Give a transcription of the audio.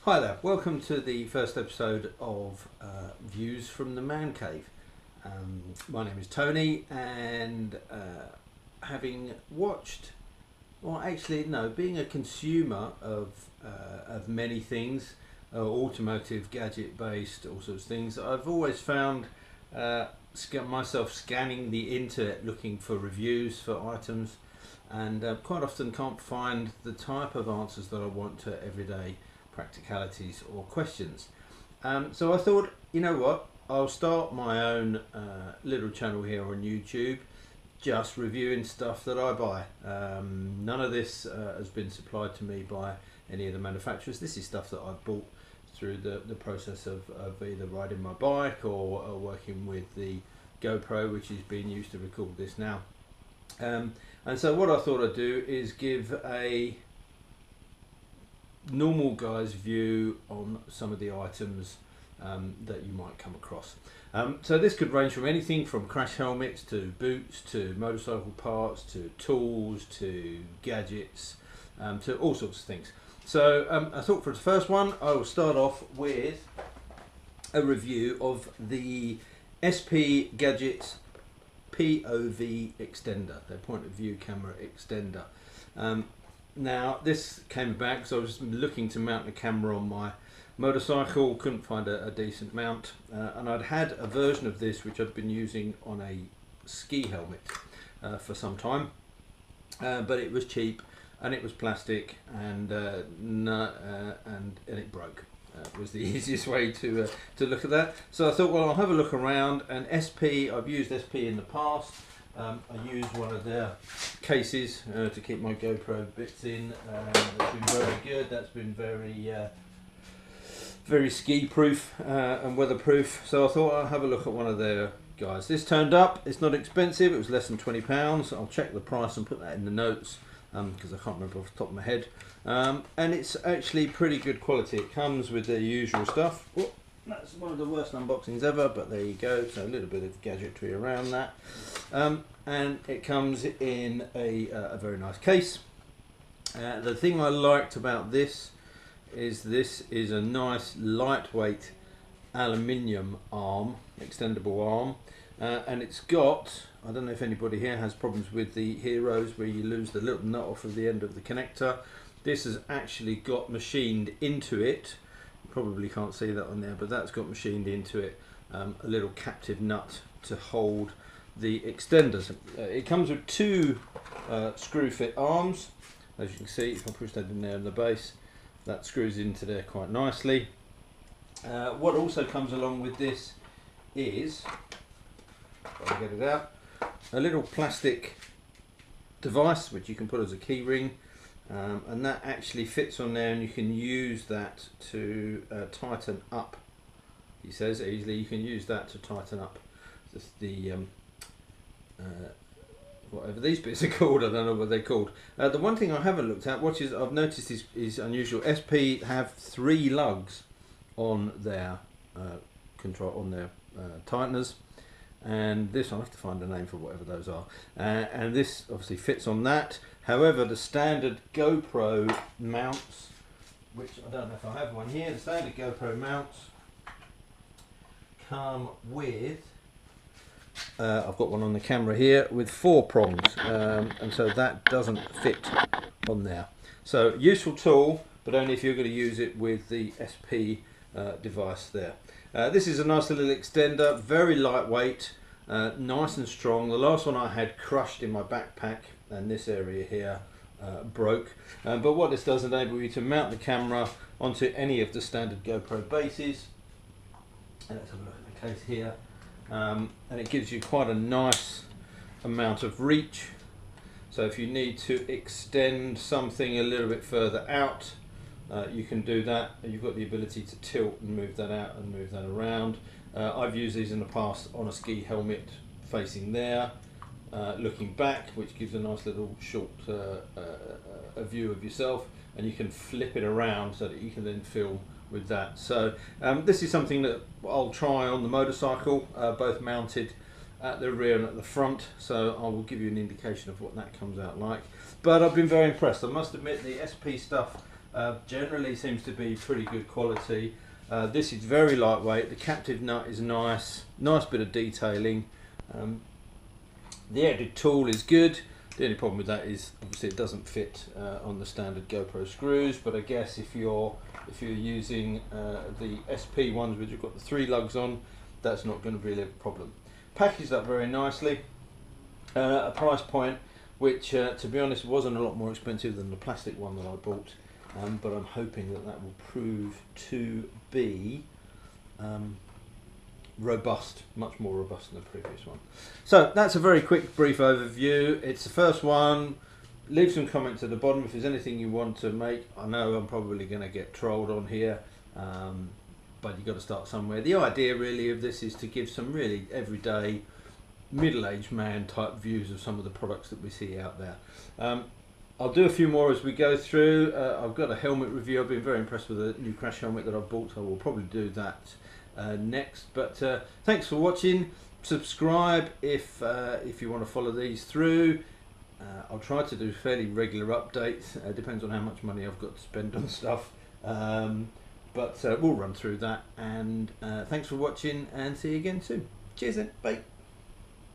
Hi there, welcome to the first episode of Views from the Man Cave. My name is Tony, and having watched, being a consumer of many things, automotive, gadget based, all sorts of things, I've always found myself scanning the internet looking for reviews for items, and quite often can't find the type of answers that I want to everyday practicalities or questions. So I thought, you know what, I'll start my own little channel here on YouTube, just reviewing stuff that I buy. None of this has been supplied to me by any of the manufacturers. This is stuff that I've bought through the process of either riding my bike or working with the GoPro, which is being used to record this now. And so what I thought I'd do is give a normal guy's view on some of the items that you might come across. So this could range from anything from crash helmets to boots to motorcycle parts to tools to gadgets to all sorts of things. So I thought for the first one I will start off with a review of the SP Gadgets POV Extender, their point of view camera extender. Now this came about because I was looking to mount the camera on my motorcycle, couldn't find a decent mount, and I'd had a version of this which I'd been using on a ski helmet for some time, but it was cheap and it was plastic, and it broke. Was the easiest way to look at that. So I thought, well, I'll have a look around, and SP, I've used SP in the past. I used one of their cases to keep my GoPro bits in. That's been very good. That's been very ski proof and weatherproof. So I thought I'll have a look at one of their guys. This turned up. It's not expensive. It was less than £20. I'll check the price and put that in the notes because I can't remember off the top of my head. And it's actually pretty good quality. It comes with the usual stuff. Oh, that's one of the worst unboxings ever, but there you go. So a little bit of gadgetry around that. And it comes in a very nice case. The thing I liked about this is a nice lightweight aluminium arm, extendable arm, and it's got, I don't know if anybody here has problems with the Heroes where you lose the little nut off of the end of the connector. This has actually got machined into it. You probably can't see that on there, but that's got machined into it a little captive nut to hold the extenders. It comes with two screw fit arms. As you can see, if I push that in there in the base, that screws into there quite nicely. What also comes along with this is, if I get it out, a little plastic device which you can put as a key ring, and that actually fits on there, and you can use that to tighten up. He says easily you can use that to tighten up the whatever these bits are called. I don't know what they're called. The one thing I haven't looked at, which I've noticed is unusual. SP have 3 lugs on their tighteners, and this, I'll have to find a name for whatever those are, and this obviously fits on that. However, the standard GoPro mounts, which I don't know if I have one here, the standard GoPro mounts come with, I've got one on the camera here, with 4 prongs, and so that doesn't fit on there. So useful tool, but only if you're going to use it with the SP device there. This is a nice little extender, very lightweight, nice and strong. The last one I had crushed in my backpack, and this area here broke. But what this does enable you to mount the camera onto any of the standard GoPro bases. And let's have a look at the case here. And it gives you quite a nice amount of reach. So if you need to extend something a little bit further out, you can do that. You've got the ability to tilt and move that out and move that around. I've used these in the past on a ski helmet facing there, looking back, which gives a nice little short a view of yourself, and you can flip it around so that you can then film with that. So this is something that I'll try on the motorcycle, both mounted at the rear and at the front, so I will give you an indication of what that comes out like. But I've been very impressed. I must admit the SP stuff generally seems to be pretty good quality. This is very lightweight. The captive nut is nice bit of detailing. The edit tool is good. The only problem with that is obviously it doesn't fit on the standard GoPro screws, but I guess if you're using the SP ones which have got the 3 lugs on, that's not going to be a problem. Packaged up very nicely, a price point which to be honest wasn't a lot more expensive than the plastic one that I bought, but I'm hoping that will prove to be robust, much more robust than the previous one. So that's a very quick brief overview. It's the first one. Leave some comments at the bottom if there's anything you want to make. I know I'm probably going to get trolled on here, but you've got to start somewhere. The idea really of this is to give some really everyday middle-aged man type views of some of the products that we see out there. I'll do a few more as we go through. I've got a helmet review. I've been very impressed with the new crash helmet that I've bought, so I will probably do that next. But thanks for watching. Subscribe if you want to follow these through. I'll try to do fairly regular updates. Depends on how much money I've got to spend on stuff, but we'll run through that. And thanks for watching, and see you again soon. Cheers then, bye.